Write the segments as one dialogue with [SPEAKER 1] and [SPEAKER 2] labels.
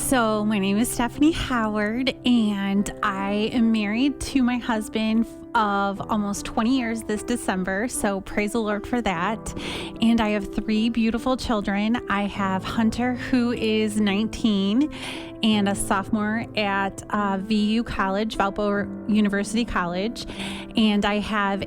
[SPEAKER 1] So my name is Stephanie Howard, and I am married to my husband of almost 20 years this December, so praise the Lord for that. And I have 3 beautiful children. I have Hunter, who is 19 and a sophomore at VU College, Valpo University College. And I have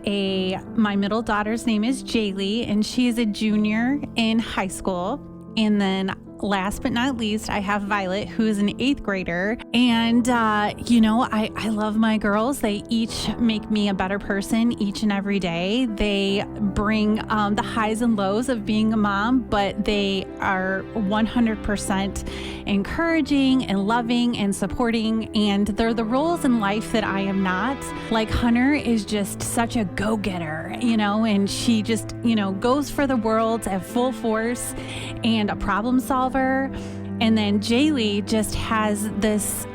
[SPEAKER 1] my middle daughter's name is Jaylee, and she is a junior in high school. And then last but not least, I have Violet, who is an 8th grader. And, I love my girls. They each make me a better person each and every day. They bring the highs and lows of being a mom, but they are 100% encouraging and loving and supporting. And they're the roles in life that I am not. Like Hunter is just such a go-getter, and she just, goes for the world at full force and a problem solver. And then Jaylee just has this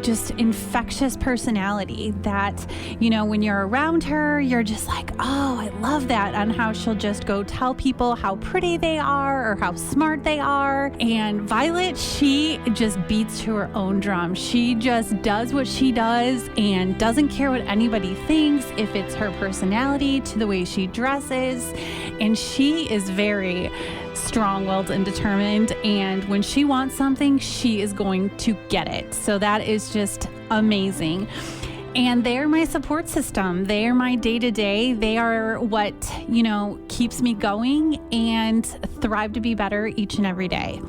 [SPEAKER 1] just infectious personality that, when you're around her, you're just like, oh, I love that. And how she'll just go tell people how pretty they are or how smart they are. And Violet, she just beats to her own drum. She just does what she does and doesn't care what anybody thinks, if it's her personality to the way she dresses. And she is very strong-willed and determined, and when she wants something, she is going to get it. So that is just amazing. And they're my support system. They are my day-to-day. They are what, keeps me going and thrive to be better each and every day.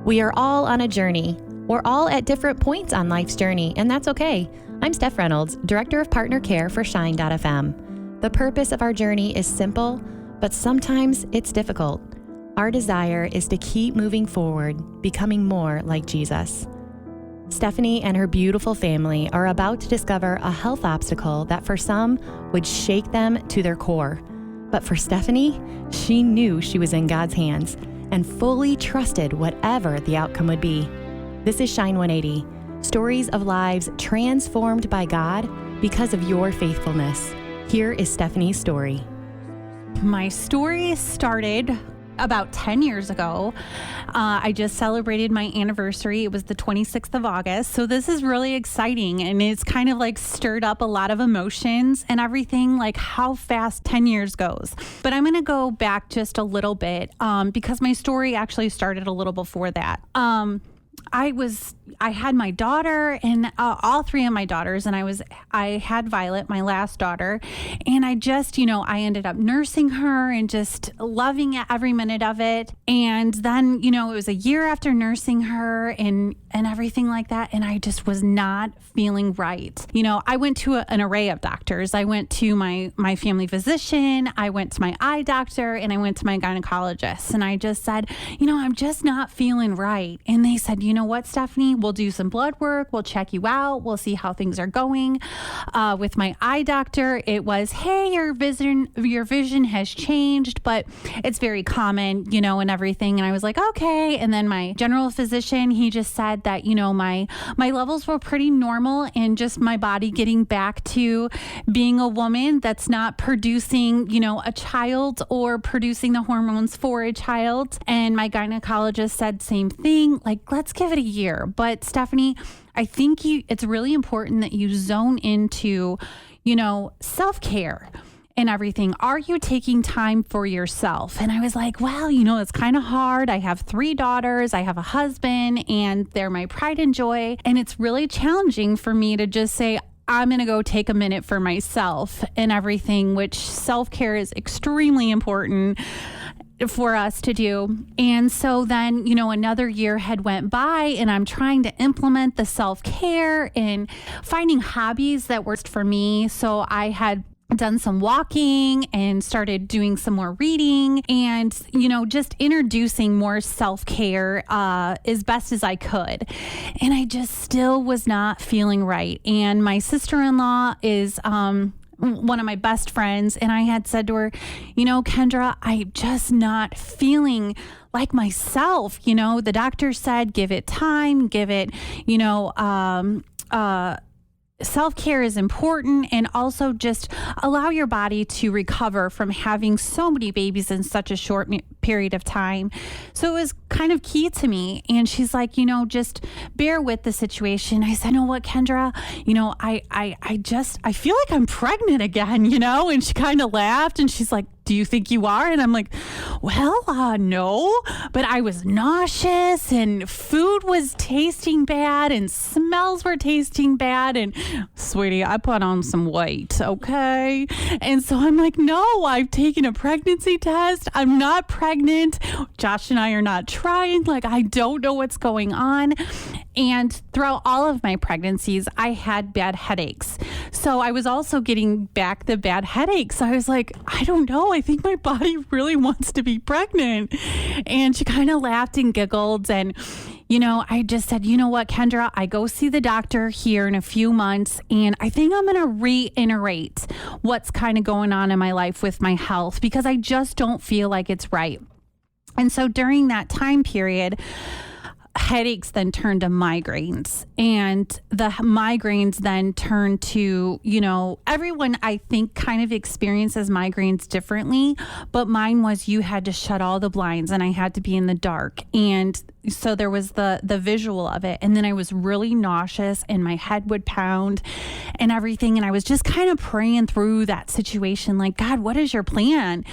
[SPEAKER 2] We are all on a journey. We're all at different points on life's journey, and that's okay. I'm Steph Reynolds, Director of Partner Care for Shine.fm. The purpose of our journey is simple, but sometimes it's difficult. Our desire is to keep moving forward, becoming more like Jesus. Stephanie and her beautiful family are about to discover a health obstacle that for some would shake them to their core. But for Stephanie, she knew she was in God's hands and fully trusted whatever the outcome would be. This is Shine 180, stories of lives transformed by God because of your faithfulness. Here is Stephanie's story.
[SPEAKER 1] My story started about 10 years ago. I just celebrated my anniversary. It was the 26th of August. So this is really exciting, and it's kind of like stirred up a lot of emotions and everything, like how fast 10 years goes. But I'm going to go back just a little bit because my story actually started a little before that. I had my daughter and all 3 of my daughters, and I had Violet, my last daughter, and I just, I ended up nursing her and just loving every minute of it. And then, it was a year after nursing her and everything like that, and I just was not feeling right. I went to an array of doctors. I went to my family physician, I went to my eye doctor, and I went to my gynecologist, and I just said, I'm just not feeling right. And they said, you know what, Stephanie, we'll do some blood work. We'll check you out. We'll see how things are going. With my eye doctor, it was, hey, your vision has changed, but it's very common, and everything. And I was like, okay. And then my general physician, he just said that, my levels were pretty normal and just my body getting back to being a woman that's not producing, a child or producing the hormones for a child. And my gynecologist said same thing, like, let's give it a year. But Stephanie, I think it's really important that you zone into, self-care and everything. Are you taking time for yourself? And I was like, well, it's kind of hard. I have 3 daughters. I have a husband, and they're my pride and joy. And it's really challenging for me to just say, I'm going to go take a minute for myself and everything, which self-care is extremely important for us to do. And so then, another year had went by, and I'm trying to implement the self-care and finding hobbies that worked for me. So I had done some walking and started doing some more reading and, just introducing more self-care as best as I could. And I just still was not feeling right. And my sister-in-law is one of my best friends, and I had said to her, Kendra, I'm just not feeling like myself. The doctor said, give it time, give it, self-care is important, and also just allow your body to recover from having so many babies in such a short period of time. So it was kind of key to me. And she's like, just bear with the situation. I said, what, Kendra, I feel like I'm pregnant again, and she kind of laughed and she's like, do you think you are? And I'm like, well, no, but I was nauseous and food was tasting bad and smells were tasting bad. And sweetie, I put on some weight. Okay. And so I'm like, no, I've taken a pregnancy test. I'm not pregnant. Josh and I are not trying. Like, I don't know what's going on. And throughout all of my pregnancies, I had bad headaches. So I was also getting back the bad headaches. I was like, I don't know. I think my body really wants to be pregnant. And she kind of laughed and giggled. And, I just said, what, Kendra, I go see the doctor here in a few months. And I think I'm going to reiterate what's kind of going on in my life with my health because I just don't feel like it's right. And so during that time period, headaches then turned to migraines, and the migraines then turned to, everyone I think kind of experiences migraines differently, but mine was you had to shut all the blinds and I had to be in the dark. And so there was the visual of it. And then I was really nauseous and my head would pound and everything. And I was just kind of praying through that situation. Like, God, what is your plan?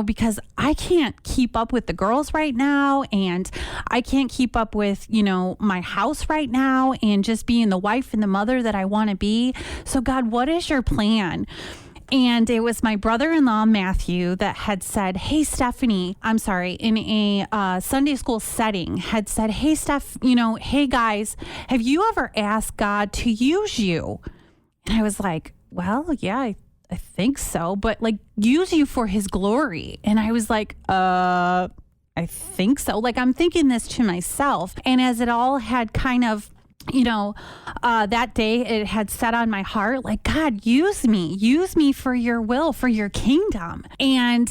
[SPEAKER 1] Because I can't keep up with the girls right now. And I can't keep up with, my house right now and just being the wife and the mother that I want to be. So God, what is your plan? And it was my brother-in-law, Matthew, that had said, hey, Stephanie, in a Sunday school setting, had said, hey, Steph, hey, guys, have you ever asked God to use you? And I was like, well, yeah, I think so, but like use you for his glory. And I was like, I think so. Like I'm thinking this to myself. And as it all had kind of that day it had set on my heart, like, God, use me for your will, for your kingdom. And,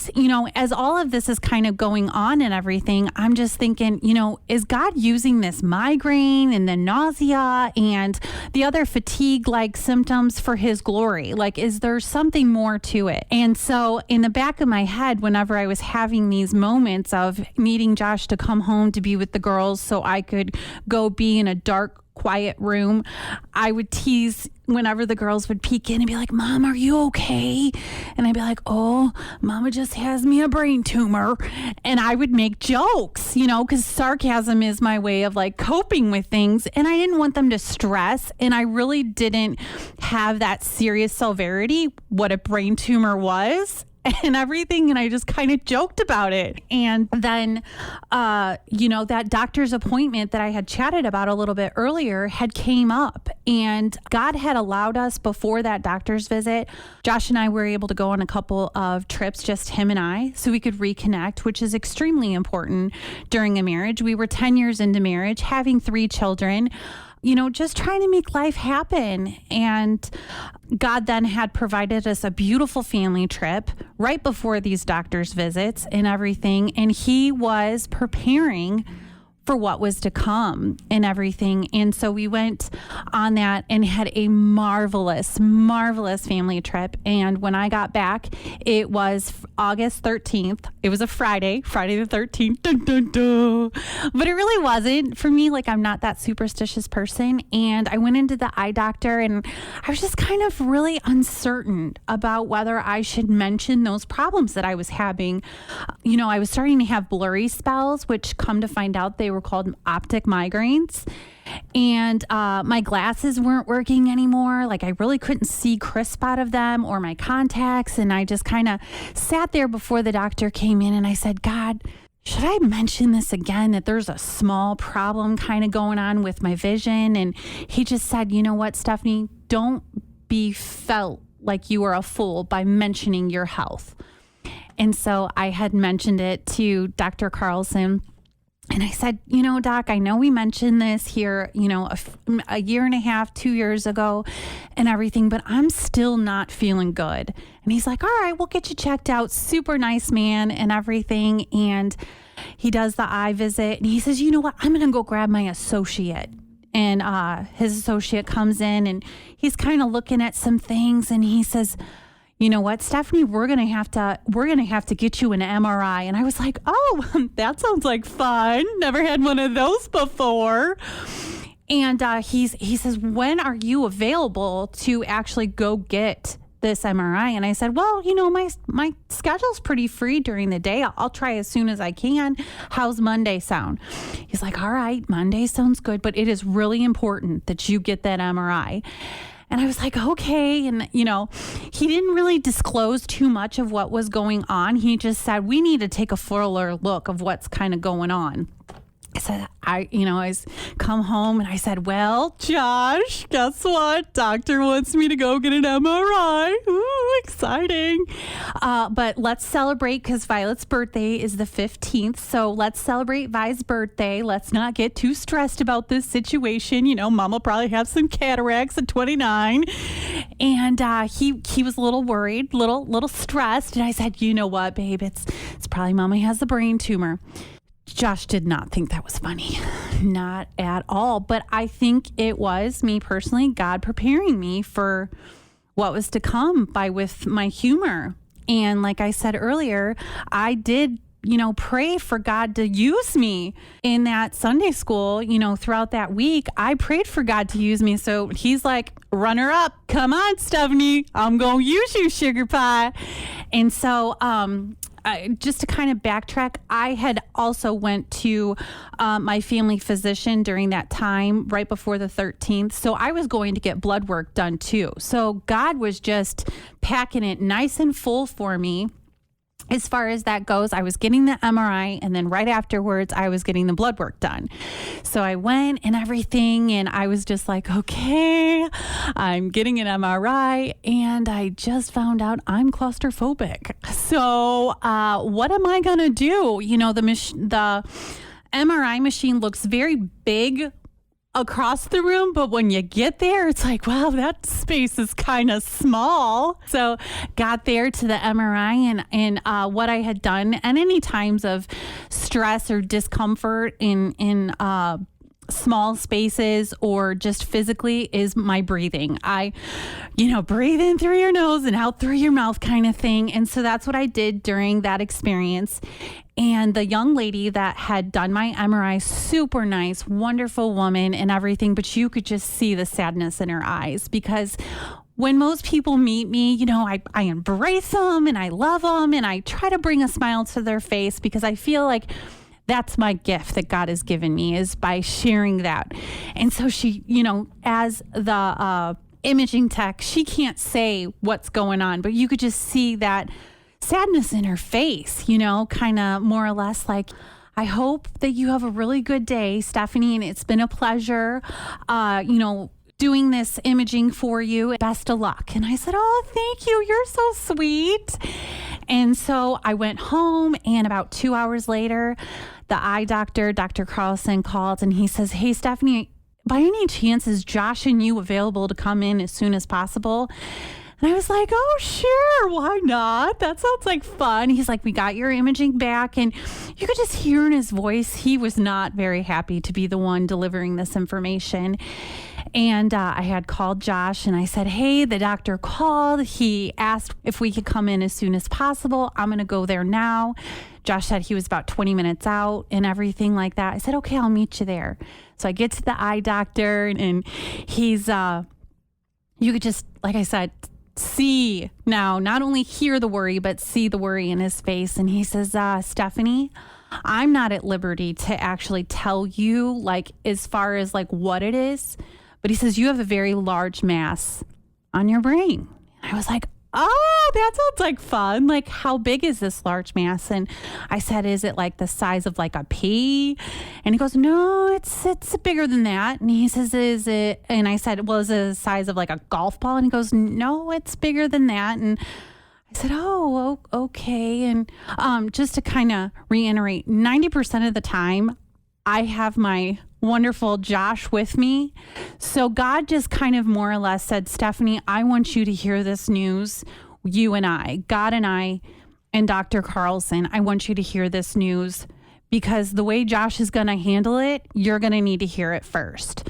[SPEAKER 1] as all of this is kind of going on and everything, I'm just thinking, is God using this migraine and the nausea and the other fatigue-like symptoms for his glory? Like, is there something more to it? And so in the back of my head, whenever I was having these moments of needing Josh to come home to be with the girls so I could go be in a dark, quiet room, I would tease whenever the girls would peek in and be like, Mom, are you okay? And I'd be like, oh, Mama just has me a brain tumor. And I would make jokes, because sarcasm is my way of like coping with things. And I didn't want them to stress. And I really didn't have that serious severity, what a brain tumor was and everything. And I just kind of joked about it. And then, that doctor's appointment that I had chatted about a little bit earlier had came up, and God had allowed us before that doctor's visit. Josh and I were able to go on a couple of trips, just him and I, so we could reconnect, which is extremely important during a marriage. We were 10 years into marriage, having 3 children, just trying to make life happen. And God then had provided us a beautiful family trip right before these doctor's visits and everything. And he was preparing for what was to come and everything. And so we went on that and had a marvelous, marvelous family trip. And when I got back, it was August 13th. It was a Friday the 13th. Dun, dun, dun. But it really wasn't for me. Like, I'm not that superstitious person. And I went into the eye doctor and I was just kind of really uncertain about whether I should mention those problems that I was having. I was starting to have blurry spells, which come to find out they were called optic migraines. And my glasses weren't working anymore. Like, I really couldn't see crisp out of them, or my contacts. And I just kind of sat there before the doctor came in and I said, God, should I mention this again, that there's a small problem kind of going on with my vision? And he just said, you know what, Stephanie, don't be felt like you are a fool by mentioning your health. And so I had mentioned it to Dr. Carlson. And I said, Doc, I know we mentioned this here, a year and a half, 2 years ago and everything, but I'm still not feeling good. And he's like, all right, we'll get you checked out. Super nice man and everything. And he does the eye visit and he says, you know what, I'm going to go grab my associate. And his associate comes in and he's kind of looking at some things and he says, you know what, Stephanie, we're going to have to get you an MRI. And I was like, oh, that sounds like fun. Never had one of those before. And he says, when are you available to actually go get this MRI? And I said, well, you know, my schedule's pretty free during the day. I'll try as soon as I can. How's Monday sound? He's like, all right, Monday sounds good, but it is really important that you get that MRI. And I was like, okay. And, you know, he didn't really disclose too much of what was going on. He just said, we need to take a fuller look of what's kind of going on. I said, I come home and I said, well, Josh, guess what? Doctor wants me to go get an MRI. Ooh, exciting. But let's celebrate because Violet's birthday is the 15th. So let's celebrate Vi's birthday. Let's not get too stressed about this situation. You know, Mom will probably have some cataracts at 29. And he was a little worried, little stressed. And I said, you know what, babe? It's probably Mama has a brain tumor. Josh did not think that was funny. Not at all. But I think it was, me personally, God preparing me for what was to come with my humor. And like I said earlier, I did, you know, pray for God to use me in that Sunday school, you know, throughout that week. I prayed for God to use me. So he's like, runner up, come on, Stephanie, I'm going to use you, sugar pie. And so, just to kind of backtrack, I had also went to my family physician during that time, right before the 13th. So I was going to get blood work done too. So God was just packing it nice and full for me. As far as that goes, I was getting the MRI, and then right afterwards, I was getting the blood work done. So I went and everything, and I was just like, okay, I'm getting an MRI, and I just found out I'm claustrophobic. So what am I going to do? You know, the MRI machine looks very big across the room, but when you get there, it's like, wow, that space is kind of small. So got there to the MRI, and what I had done, and any times of stress or discomfort in small spaces or just physically is my breathing. I, breathe in through your nose and out through your mouth kind of thing. And so that's what I did during that experience. And the young lady that had done my MRI, super nice, wonderful woman and everything, but you could just see the sadness in her eyes, because when most people meet me, I embrace them and I love them and I try to bring a smile to their face, because I feel like that's my gift that God has given me, is by sharing that. And so she, as the imaging tech, she can't say what's going on, but you could just see that sadness in her face, kind of more or less like, I hope that you have a really good day, Stephanie, and it's been a pleasure, doing this imaging for you. Best of luck. And I said, oh, thank you. You're so sweet. And so I went home, and about 2 hours later, the eye doctor, Dr. Carlson, called, and he says, hey, Stephanie, by any chance is Josh and you available to come in as soon as possible? And I was like, oh, sure, why not? That sounds like fun. He's like, we got your imaging back. And you could just hear in his voice, he was not very happy to be the one delivering this information. And I had called Josh, and I said, hey, the doctor called. He asked if we could come in as soon as possible. I'm going to go there now. Josh said he was about 20 minutes out and everything like that. I said, okay, I'll meet you there. So I get to the eye doctor, and he's, you could just, like I said, see now, not only hear the worry, but see the worry in his face. And he says, Stephanie, I'm not at liberty to actually tell you, as far as what it is. But he says, you have a very large mass on your brain. And I was like, oh, that sounds like fun. How big is this large mass? And I said, is it the size of a pea? And he goes, no, it's bigger than that. And he says, is it? And I said, well, is it the size of a golf ball? And he goes, no, it's bigger than that. And I said, oh, okay. And just to kind of reiterate, 90% of the time, I have my wonderful Josh with me. So God just kind of more or less said, Stephanie, I want you to hear this news. You and I, God and I, and Dr. Carlson, I want you to hear this news, because the way Josh is going to handle it, you're going to need to hear it first.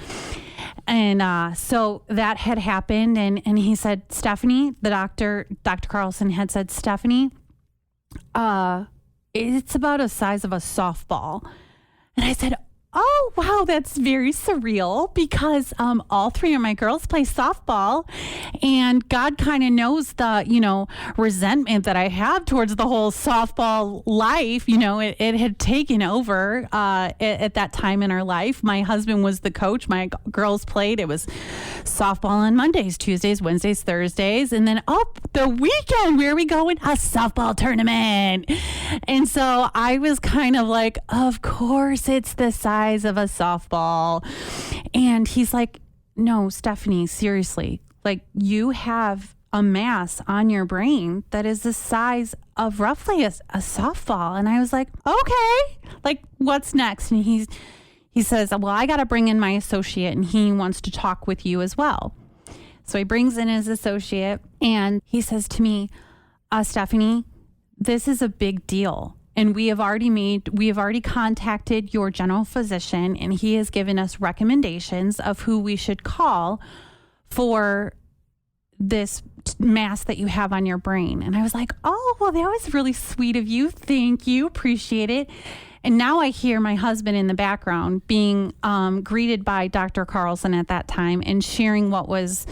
[SPEAKER 1] And so that had happened. And he said, Stephanie, Dr. Carlson had said, Stephanie, it's about the size of a softball. And I said, oh, wow, that's very surreal because all three of my girls play softball, and God kind of knows the, resentment that I have towards the whole softball life. It had taken over at that time in our life. My husband was the coach. My girls played. It was softball on Mondays, Tuesdays, Wednesdays, Thursdays. And then, the weekend, where are we going? A softball tournament. And so I was kind of like, of course, it's the size of a softball. And he's like, no, Stephanie, seriously, like you have a mass on your brain that is the size of roughly a softball. And I was like, okay, like what's next? And he says, well, I got to bring in my associate and he wants to talk with you as well. So he brings in his associate and he says to me, Stephanie, this is a big deal. And we have already contacted your general physician, and he has given us recommendations of who we should call for this mass that you have on your brain. And I was like, oh, well, that was really sweet of you. Thank you. Appreciate it. And now I hear my husband in the background being greeted by Dr. Carlson at that time and sharing what was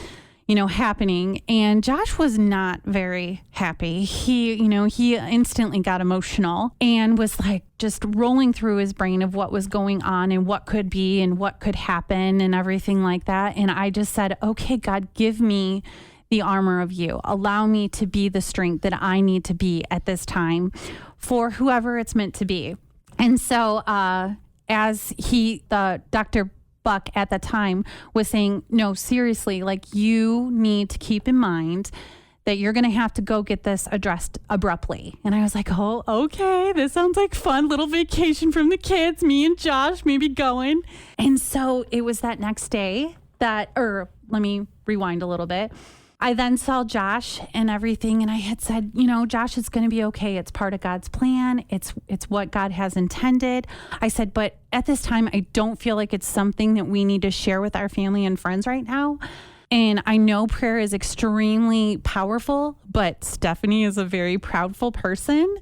[SPEAKER 1] happening. And Josh was not very happy. He instantly got emotional and was like just rolling through his brain of what was going on and what could be and what could happen and everything like that. And I just said, okay, God, give me the armor of you. Allow me to be the strength that I need to be at this time for whoever it's meant to be. And so as the Dr. Buck at the time was saying, no, seriously, like you need to keep in mind that you're going to have to go get this addressed abruptly. And I was like, oh, okay, this sounds like fun little vacation from the kids, me and Josh maybe going. And so it was that next day let me rewind a little bit. I then saw Josh and everything, and I had said, Josh, it's going to be okay. It's part of God's plan. It's what God has intended. I said, but at this time, I don't feel like it's something that we need to share with our family and friends right now. And I know prayer is extremely powerful, but Stephanie is a very proudful person.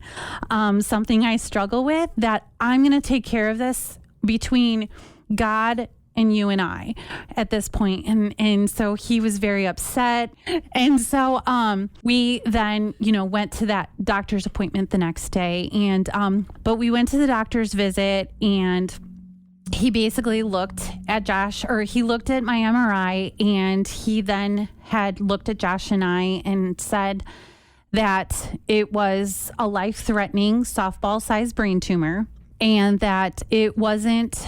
[SPEAKER 1] Something I struggle with, that I'm going to take care of this between God and you and I at this point. And so he was very upset. And so we then, went to that doctor's appointment the next day. And but we went to the doctor's visit, and he basically looked at Josh, or he looked at my MRI, and he then had looked at Josh and I and said that it was a life-threatening softball-sized brain tumor, and that it wasn't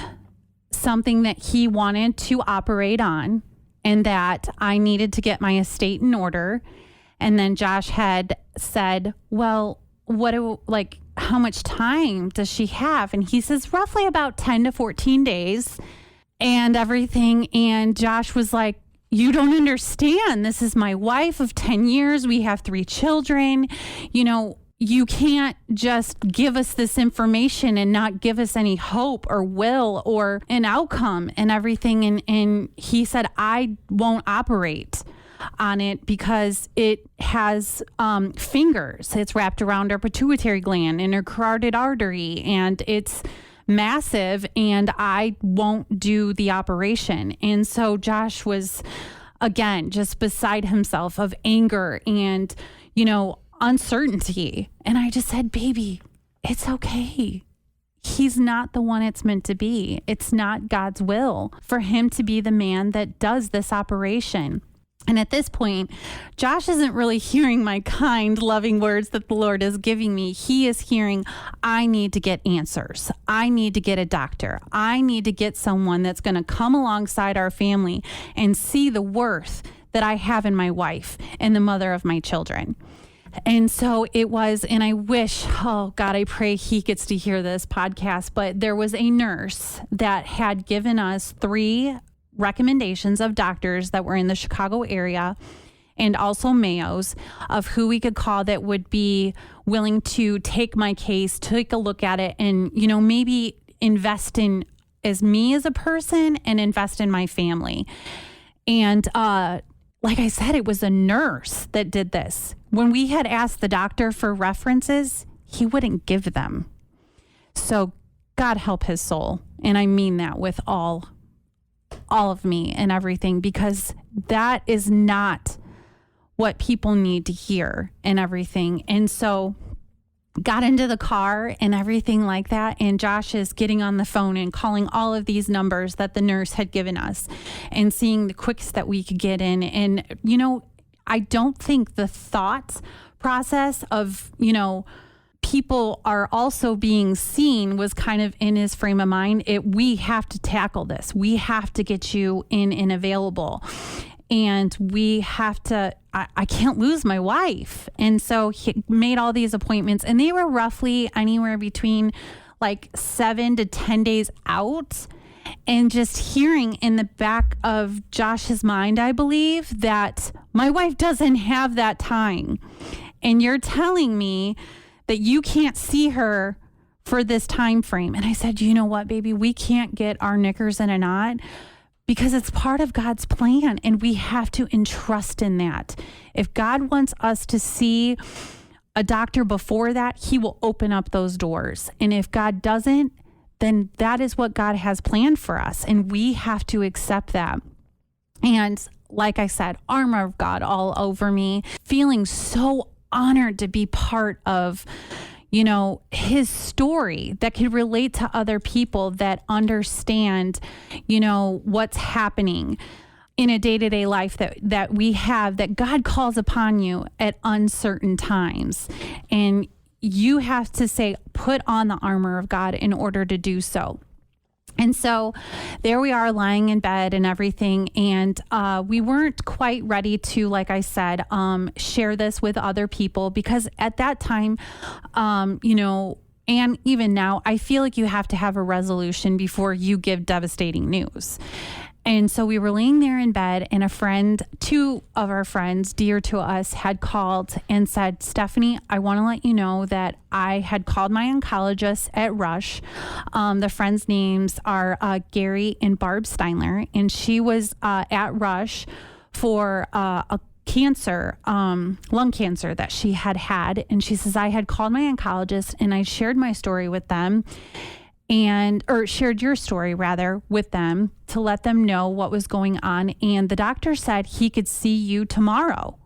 [SPEAKER 1] something that he wanted to operate on, and that I needed to get my estate in order. And then Josh had said, well, how much time does she have? And he says roughly about 10 to 14 days and everything. And Josh was like, you don't understand. This is my wife of 10 years. We have 3 children. You can't just give us this information and not give us any hope or will or an outcome and everything. And he said, I won't operate on it because it has fingers. It's wrapped around our pituitary gland and our carotid artery, and it's massive, and I won't do the operation. And so Josh was, again, just beside himself of anger and, uncertainty. And I just said, baby, it's okay. He's not the one it's meant to be. It's not God's will for him to be the man that does this operation. And at this point, Josh isn't really hearing my kind, loving words that the Lord is giving me. He is hearing, I need to get answers. I need to get a doctor. I need to get someone that's going to come alongside our family and see the worth that I have in my wife and the mother of my children. And so it was, and I wish, oh God, I pray he gets to hear this podcast, but there was a nurse that had given us 3 recommendations of doctors that were in the Chicago area and also Mayo's of who we could call that would be willing to take my case, take a look at it, and, maybe invest in as me as a person and invest in my family. And like I said, it was a nurse that did this. When we had asked the doctor for references, he wouldn't give them. So God help his soul. And I mean that with all of me and everything, because that is not what people need to hear and everything. And so got into the car and everything like that. And Josh is getting on the phone and calling all of these numbers that the nurse had given us and seeing the quickest that we could get in. And, you know, I don't think the thought process of, you know, people are also being seen was kind of in his frame of mind. We have to tackle this. We have to get you in and available. And we have to, I can't lose my wife. And so he made all these appointments, and they were roughly anywhere between like 7 to 10 days out. And just hearing in the back of Josh's mind, I believe, that my wife doesn't have that time. And you're telling me that you can't see her for this time frame. And I said, you know what, baby, we can't get our knickers in a knot, because it's part of God's plan, and we have to entrust in that. If God wants us to see a doctor before that, he will open up those doors. And if God doesn't, then that is what God has planned for us, and we have to accept that. And like I said, armor of God all over me, feeling so honored to be part of, you know, his story that could relate to other people that understand, you know, what's happening in a day-to-day life that we have, that God calls upon you at uncertain times. And you have to say, put on the armor of God in order to do so. And so there we are lying in bed and everything. And we weren't quite ready to, like I said, share this with other people, because at that time, you know, and even now, I feel like you have to have a resolution before you give devastating news. And so we were laying there in bed, and two of our friends dear to us had called and said, Stephanie, I want to let you know that I had called my oncologist at Rush. The friends' names are Gary and Barb Steinler, and she was at Rush for a cancer, lung cancer that she had. And she says, I had called my oncologist and I shared my story with them, or shared your story rather with them to let them know what was going on. And the doctor said he could see you tomorrow.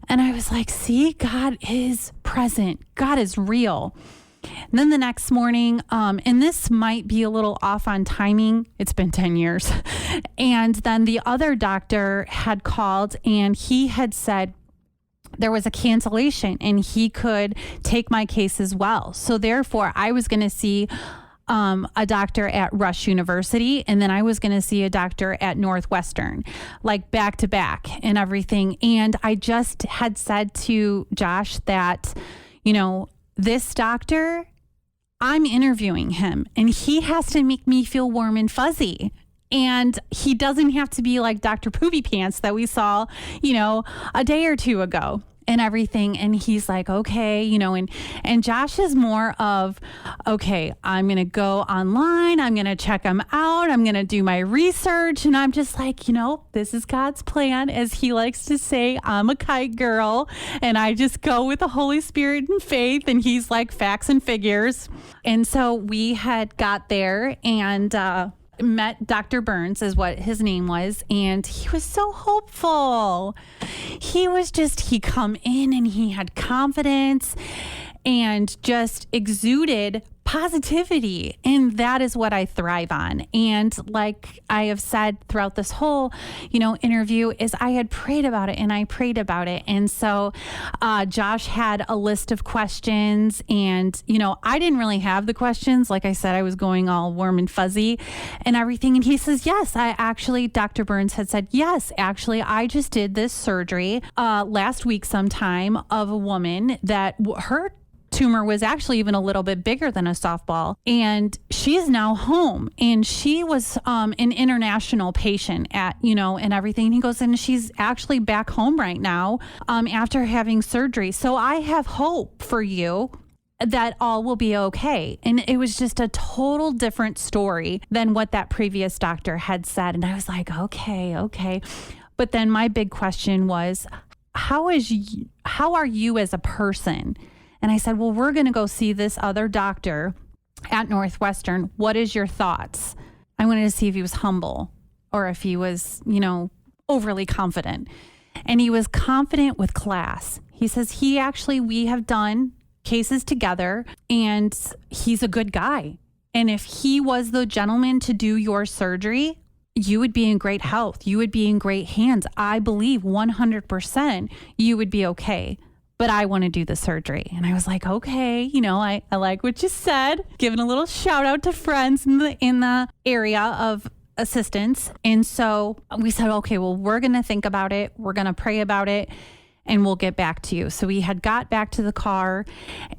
[SPEAKER 1] And I was like, see, God is present. God is real. And then the next morning, and this might be a little off on timing. It's been 10 years. And then the other doctor had called and he had said, there was a cancellation and he could take my case as well. So therefore, I was going to see a doctor at Rush University, and then I was going to see a doctor at Northwestern, like back to back and everything. And I just had said to Josh that, you know, this doctor, I'm interviewing him and he has to make me feel warm and fuzzy. And he doesn't have to be like Dr. Poopy Pants that we saw, you know, a day or two ago and everything. And he's like, okay, you know, and Josh is more of, okay, I'm going to go online. I'm going to check him out. I'm going to do my research. And I'm just like, you know, this is God's plan. As he likes to say, I'm a kite girl and I just go with the Holy Spirit and faith. And he's like facts and figures. And so we had got there and, met Dr. Burns is what his name was. And he was so hopeful. He come in and he had confidence and just exuded positivity. And that is what I thrive on. And like I have said throughout this whole, you know, interview is I had prayed about it and I prayed about it. And so Josh had a list of questions and, you know, I didn't really have the questions. Like I said, I was going all warm and fuzzy and everything. And he says, yes, Dr. Burns had said, yes, actually, I just did this surgery last week sometime of a woman that her tumor was actually even a little bit bigger than a softball, and she is now home. And she was an international patient and everything. And he goes, and she's actually back home right now after having surgery. So I have hope for you. that all will be okay. And it was just a total different story than what that previous doctor had said. And I was like, okay. But then my big question was, how are you as a person? And I said, well, we're going to go see this other doctor at Northwestern. What is your thoughts? I wanted to see if he was humble or if he was, overly confident. And he was confident with class. He says, we have done cases together and he's a good guy. And if he was the gentleman to do your surgery, you would be in great health. You would be in great hands. I believe 100% you would be okay. But I want to do the surgery. And I was like, okay, I like what you said. Giving a little shout out to friends in the area of assistance. And so we said, okay, well, we're going to think about it. We're going to pray about it and we'll get back to you. So we had got back to the car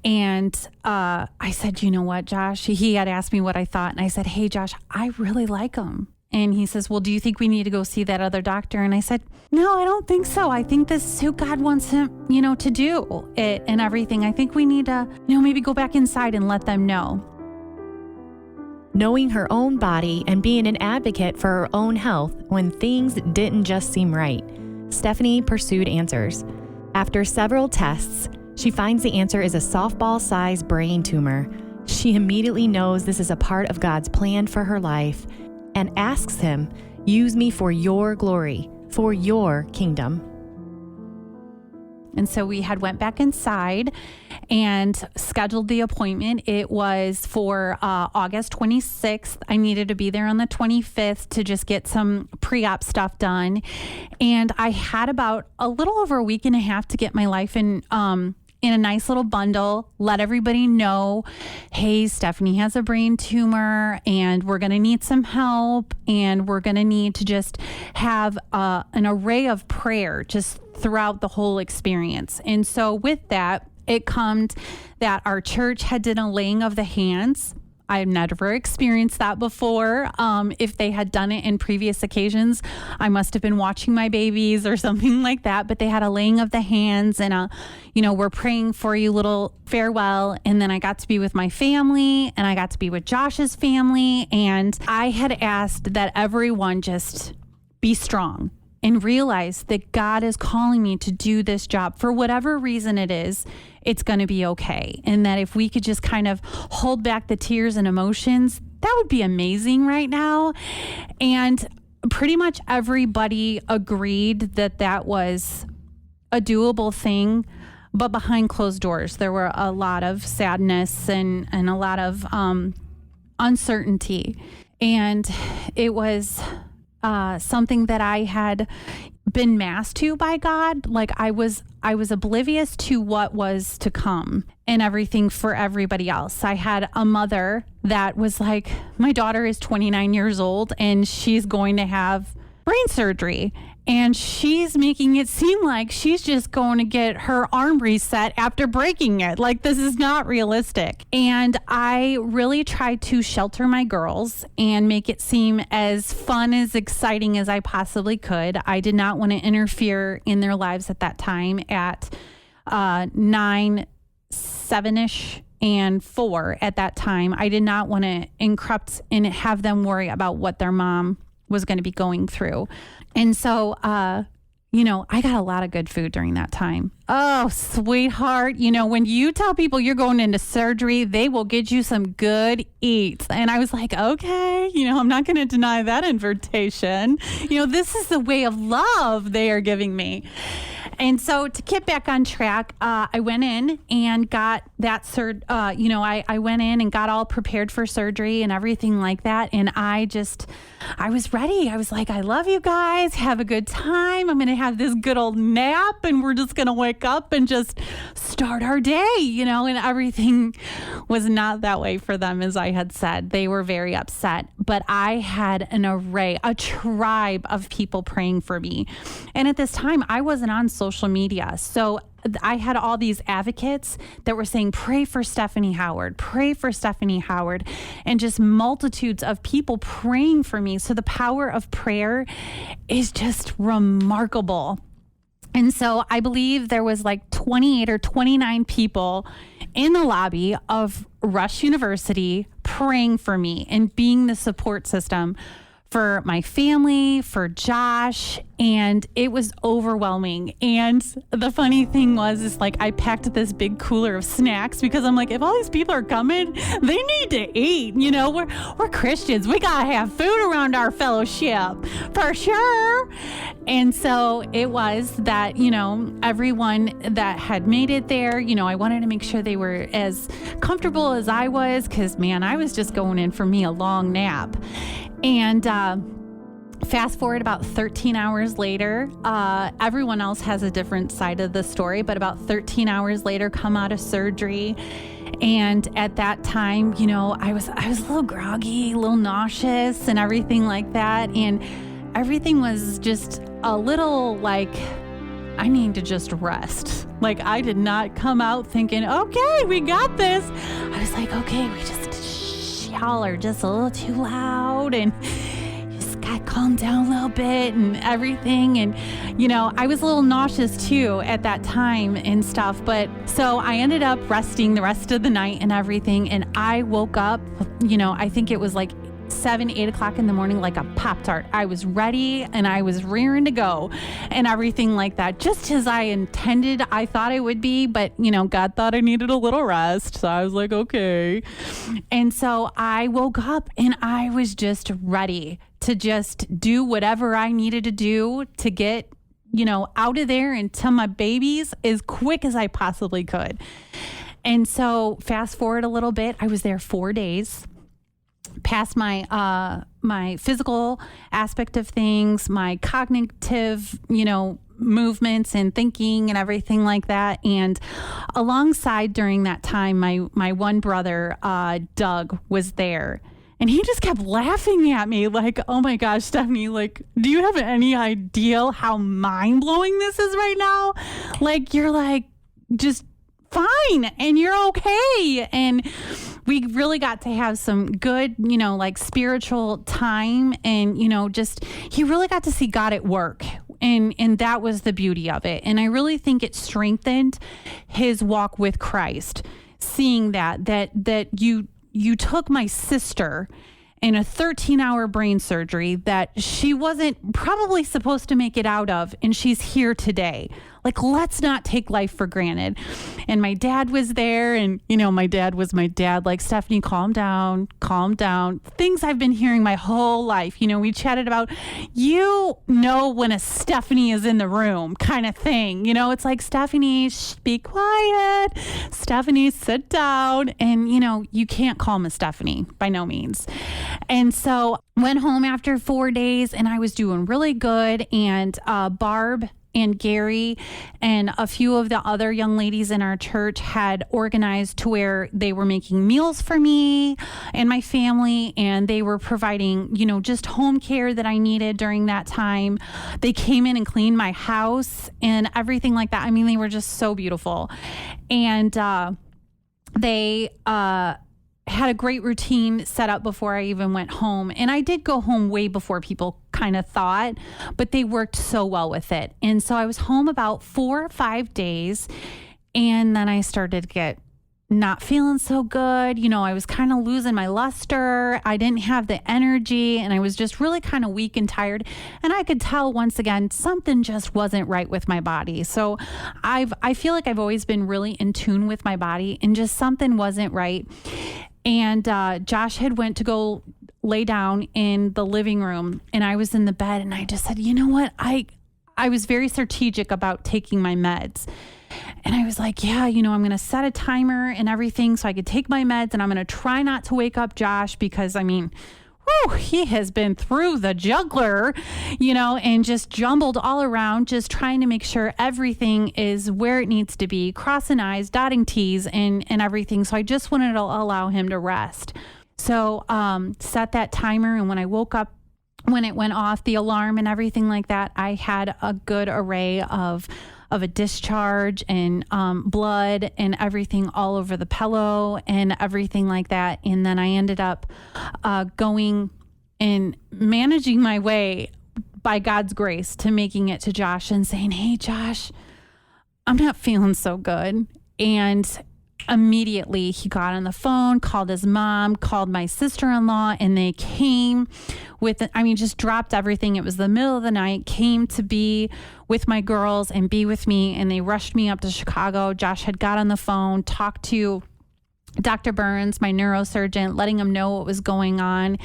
[SPEAKER 1] and I said, you know what, Josh? He had asked me what I thought. And I said, hey, Josh, I really like him. And he says, well, do you think we need to go see that other doctor? And I said, no, I don't think so. I think this is who God wants him, to do it and everything. I think we need to, maybe go back inside and let them know.
[SPEAKER 2] Knowing her own body and being an advocate for her own health when things didn't just seem right, Stephanie pursued answers. After several tests, she finds the answer is a softball-sized brain tumor. She immediately knows this is a part of God's plan for her life and asks him, use me for your glory, for your kingdom.
[SPEAKER 1] And so we had went back inside and scheduled the appointment. It was for August 26th. I needed to be there on the 25th to just get some pre-op stuff done. And I had about a little over a week and a half to get my life in a nice little bundle, let everybody know, hey, Stephanie has a brain tumor and we're going to need some help and we're going to need to just have an array of prayer just throughout the whole experience. And so with that, it comes that our church had done a laying of the hands. I've never experienced that before. If they had done it in previous occasions, I must have been watching my babies or something like that. But they had a laying of the hands and we're praying for you little farewell. And then I got to be with my family and I got to be with Josh's family. And I had asked that everyone just be strong and realize that God is calling me to do this job for whatever reason it is. It's going to be okay. And that if we could just kind of hold back the tears and emotions, that would be amazing right now. And pretty much everybody agreed that that was a doable thing. But behind closed doors, there were a lot of sadness and a lot of uncertainty. And it was something that I had been masked to by God. Like I was oblivious to what was to come and everything for everybody else. I had a mother that was like, my daughter is 29 years old and she's going to have brain surgery. And she's making it seem like she's just going to get her arm reset after breaking it. Like, this is not realistic. And I really tried to shelter my girls and make it seem as fun, as exciting as I possibly could. I did not want to interfere in their lives at that time at 9, 7-ish and 4 at that time. I did not want to encrypt and have them worry about what their mom was going to be going through. And so, I got a lot of good food during that time. Oh, sweetheart. When you tell people you're going into surgery, they will get you some good eats. And I was like, okay, I'm not going to deny that invitation. This is the way of love they are giving me. And so to get back on track, I went in and got that I went in and got all prepared for surgery and everything like that. And I was ready. I was like, I love you guys. Have a good time. I'm going to have this good old nap and we're just going to wake up and just start our day, and everything was not that way for them. As I had said, they were very upset, but I had a tribe of people praying for me. And at this time I wasn't on social media. So I had all these advocates that were saying, pray for Stephanie Howard, and just multitudes of people praying for me. So the power of prayer is just remarkable. And so I believe there was like 28 or 29 people in the lobby of Rush University praying for me and being the support system for my family, for Josh, and it was overwhelming. And the funny thing is like I packed this big cooler of snacks because I'm like, if all these people are coming, they need to eat. You know, we're Christians. We gotta have food around our fellowship for sure. And so it was that, you know, everyone that had made it there, you know, I wanted to make sure they were as comfortable as I was, because man, I was just going in for me a long nap. And fast forward about 13 hours later, everyone else has a different side of the story, but about 13 hours later, come out of surgery. And at that time, you know, I was a little groggy, a little nauseous and everything like that. And everything was just a little like, I need to just rest. Like, I did not come out thinking, okay, we got this. I was like, okay, we just y'all are just a little too loud and you just gotta calm down a little bit and everything. And, you know, I was a little nauseous too at that time and stuff. But so I ended up resting the rest of the night and everything. And I woke up, you know, I think it was like 7-8 o'clock in the morning, like a Pop-Tart. I was ready and I was rearing to go and everything like that, just as I intended. I thought I would be, but you know, God thought I needed a little rest. So I was like, okay. And so I woke up and I was just ready to just do whatever I needed to do to get, you know, out of there and to my babies as quick as I possibly could. And so fast forward a little bit, I was there 4 days. Past my my physical aspect of things, my cognitive, you know, movements and thinking and everything like that. And alongside during that time, my one brother, Doug, was there. And he just kept laughing at me like, oh my gosh, Stephanie, like, do you have any idea how mind-blowing this is right now? Like, you're like, just fine and you're okay. And we really got to have some good, you know, like spiritual time. And, you know, just, he really got to see God at work. And that was the beauty of it. And I really think it strengthened his walk with Christ, seeing that you took my sister in a 13-hour brain surgery that she wasn't probably supposed to make it out of, and she's here today. Like, let's not take life for granted. And my dad was there, and, you know, my dad was my dad. Like, Stephanie, calm down, calm down. Things I've been hearing my whole life. You know, we chatted about, you know, when a Stephanie is in the room kind of thing. You know, it's like, Stephanie, be quiet. Stephanie, sit down. And, you know, you can't calm a Stephanie by no means. And so went home after 4 days and I was doing really good. And Barb and Gary and a few of the other young ladies in our church had organized to where they were making meals for me and my family, and they were providing, you know, just home care that I needed during that time. They came in and cleaned my house and everything like that. I mean, they were just so beautiful. And they had a great routine set up before I even went home. And I did go home way before people kind of thought, but they worked so well with it. And so I was home about 4 or 5 days, and then I started to get not feeling so good. You know, I was kind of losing my luster. I didn't have the energy, and I was just really kind of weak and tired. And I could tell once again, something just wasn't right with my body. So I feel like I've always been really in tune with my body, and just something wasn't right. And Josh had went to go lay down in the living room, and I was in the bed, and I just said, you know what? I was very strategic about taking my meds. And I was like, yeah, you know, I'm going to set a timer and everything so I could take my meds, and I'm going to try not to wake up Josh because, I mean, whew, he has been through the juggler, you know, and just jumbled all around, just trying to make sure everything is where it needs to be, crossing I's, dotting T's and everything. So I just wanted to allow him to rest. So set that timer. And when I woke up, when it went off, the alarm and everything like that, I had a good array of a discharge and blood and everything all over the pillow and everything like that. And then I ended up going and managing my way by God's grace, to making it to Josh and saying, hey, Josh, I'm not feeling so good. And immediately he got on the phone, called his mom, called my sister-in-law, and they came just dropped everything. It was the middle of the night, came to be with my girls and be with me. And they rushed me up to Chicago. Josh had got on the phone, talked to Dr. Burns, my neurosurgeon, letting him know what was going on.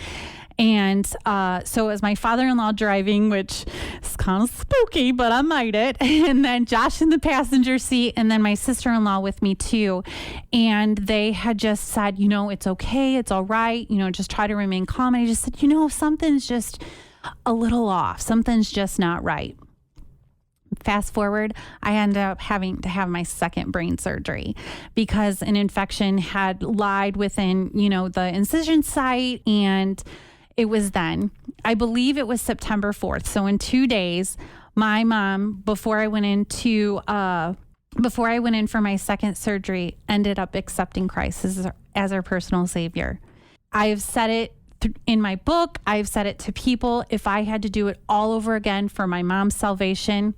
[SPEAKER 1] And so it was my father-in-law driving, which is kind of spooky, but I made it. And then Josh in the passenger seat, and then my sister-in-law with me too. And they had just said, it's okay. It's all right. Just try to remain calm. And I just said, something's just a little off. Something's just not right. Fast forward, I ended up having to have my second brain surgery because an infection had lied within, the incision site. And it was then, I believe it was September 4th. So in 2 days, my mom, before I went in for my second surgery, ended up accepting Christ as her personal savior. I've said it in my book. I've said it to people. If I had to do it all over again for my mom's salvation,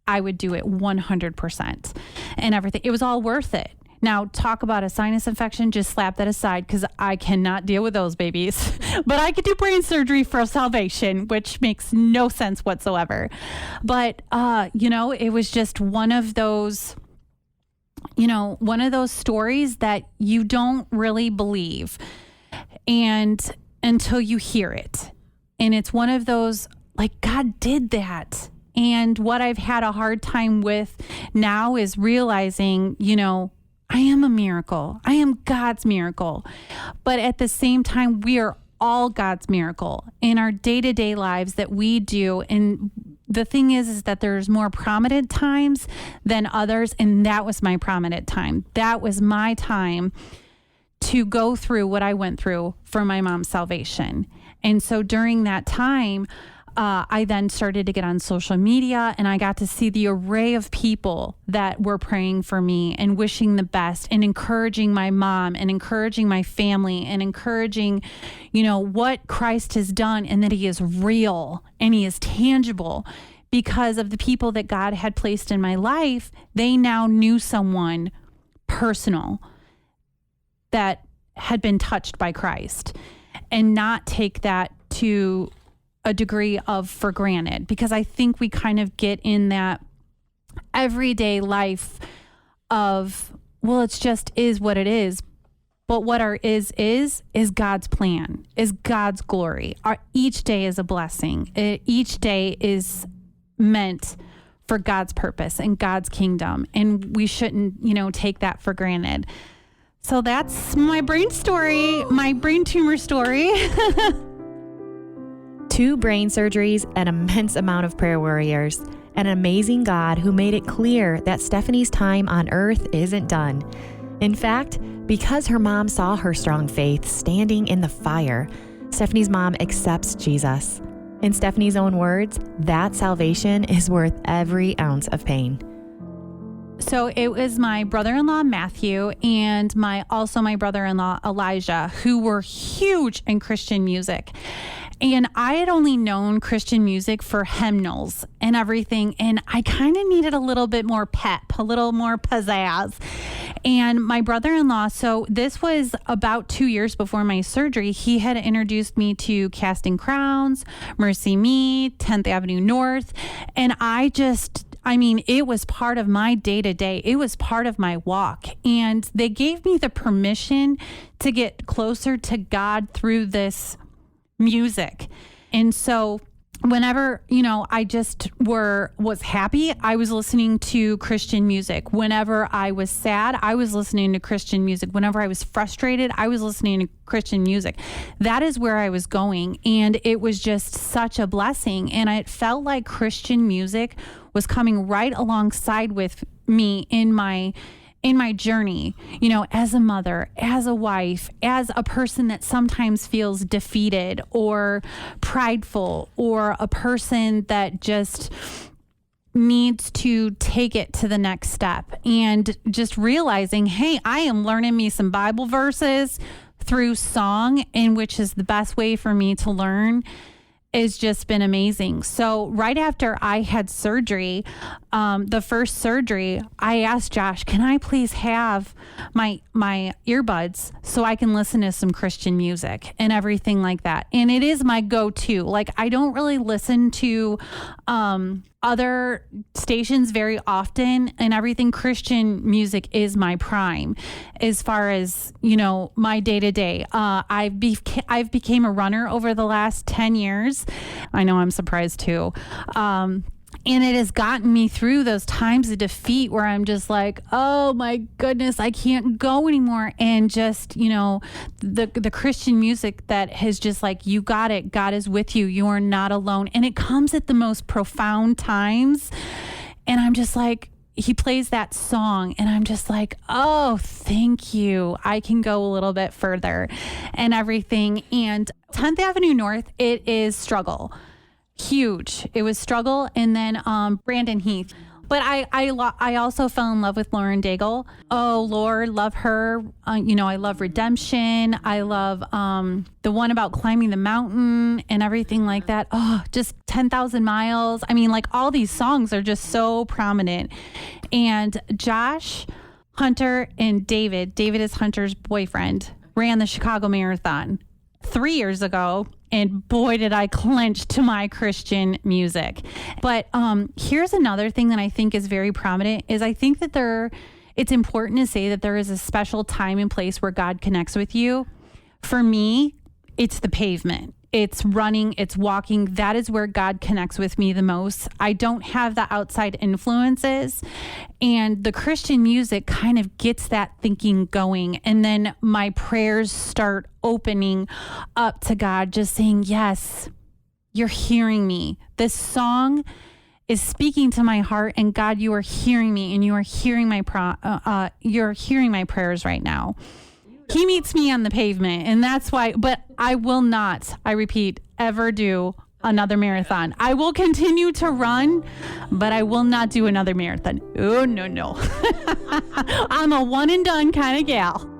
[SPEAKER 1] I would do it 100% and everything. It was all worth it. Now, talk about a sinus infection, just slap that aside because I cannot deal with those babies. But I could do brain surgery for salvation, which makes no sense whatsoever. But, it was just one of those stories that you don't really believe and until you hear it. And it's one of those, like, God did that. And what I've had a hard time with now is realizing, I am a miracle. I am God's miracle. But at the same time, we are all God's miracle in our day-to-day lives that we do. And the thing is that there's more prominent times than others. And that was my prominent time. That was my time to go through what I went through for my mom's salvation. And so during that time, I then started to get on social media and I got to see the array of people that were praying for me and wishing the best and encouraging my mom and encouraging my family and encouraging, what Christ has done and that he is real and he is tangible because of the people that God had placed in my life. They now knew someone personal that had been touched by Christ and not take that to a degree of for granted, because I think we kind of get in that everyday life of, well, it's just is what it is. But what our is God's plan, is God's glory. Each day is a blessing. Each day is meant for God's purpose and God's kingdom. And we shouldn't, take that for granted. So that's my brain story, my brain tumor story.
[SPEAKER 2] 2 brain surgeries, an immense amount of prayer warriors, an amazing God who made it clear that Stephanie's time on earth isn't done. In fact, because her mom saw her strong faith standing in the fire, Stephanie's mom accepts Jesus. In Stephanie's own words, that salvation is worth every ounce of pain.
[SPEAKER 1] So it was my brother-in-law, Matthew, and my brother-in-law, Elijah, who were huge in Christian music. And I had only known Christian music for hymnals and everything. And I kind of needed a little bit more pep, a little more pizzazz. And my brother-in-law, so this was about 2 years before my surgery, he had introduced me to Casting Crowns, Mercy Me, 10th Avenue North. And it was part of my day-to-day. It was part of my walk. And they gave me the permission to get closer to God through this music. And so whenever, I just was happy, I was listening to Christian music. Whenever I was sad, I was listening to Christian music. Whenever I was frustrated, I was listening to Christian music. That is where I was going. And it was just such a blessing. And it felt like Christian music was coming right alongside with me in my journey, as a mother, as a wife, as a person that sometimes feels defeated or prideful, or a person that just needs to take it to the next step, and just realizing, hey, I am learning me some Bible verses through song, and which is the best way for me to learn. has just been amazing. So right after I had surgery, the first surgery, I asked Josh, can I please have my earbuds so I can listen to some Christian music and everything like that? And it is my go-to. Like, I don't really listen to other stations very often, and everything Christian music is my prime as far as, my day-to-day. I've became a runner over the last 10 years. I know, I'm surprised too. And it has gotten me through those times of defeat where I'm just like, oh my goodness, I can't go anymore. And just, the Christian music that has just like, you got it. God is with you. You are not alone. And it comes at the most profound times. And I'm just like, he plays that song and I'm just like, oh, thank you. I can go a little bit further and everything. And 10th Avenue North, it is struggle. Huge. It was struggle. And then Brandon Heath. But I also fell in love with Lauren Daigle. Oh, Lord, love her. I love Redemption. I love the one about climbing the mountain and everything like that. Oh, just 10,000 miles. I mean, like, all these songs are just so prominent. And Josh, Hunter, and David is Hunter's boyfriend, ran the Chicago Marathon 3 years ago. And boy, did I clench to my Christian music. But here's another thing that I think is very prominent is I think that it's important to say that there is a special time and place where God connects with you. For me, it's the pavement. It's running, it's walking. That is where God connects with me the most. I don't have the outside influences, and the Christian music kind of gets that thinking going. And then my prayers start opening up to God, just saying, yes, you're hearing me. This song is speaking to my heart, and God, you are hearing me, and you are hearing you're hearing my prayers right now. He meets me on the pavement, and that's why, but I will not, I repeat, ever do another marathon. I will continue to run, but I will not do another marathon. Oh, no. I'm a one and done kind of gal.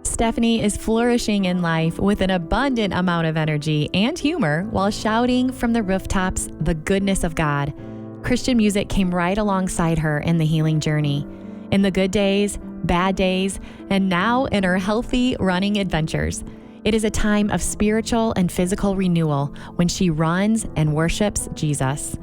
[SPEAKER 2] Stephanie is flourishing in life with an abundant amount of energy and humor while shouting from the rooftops the goodness of God. Christian music came right alongside her in the healing journey. In the good days, bad days, and now in her healthy running adventures. It is a time of spiritual and physical renewal when she runs and worships Jesus.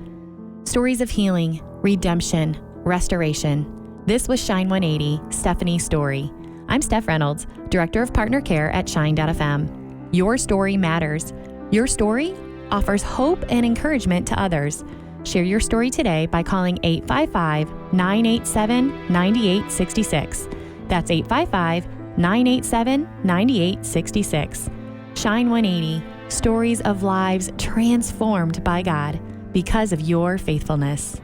[SPEAKER 2] Stories of healing, redemption, restoration. This was Shine 180, Stephanie's story. I'm Steph Reynolds, Director of Partner Care at Shine.fm. Your story matters. Your story offers hope and encouragement to others. Share your story today by calling 855-987-9866. That's 855-987-9866. Shine 180, stories of lives transformed by God because of your faithfulness.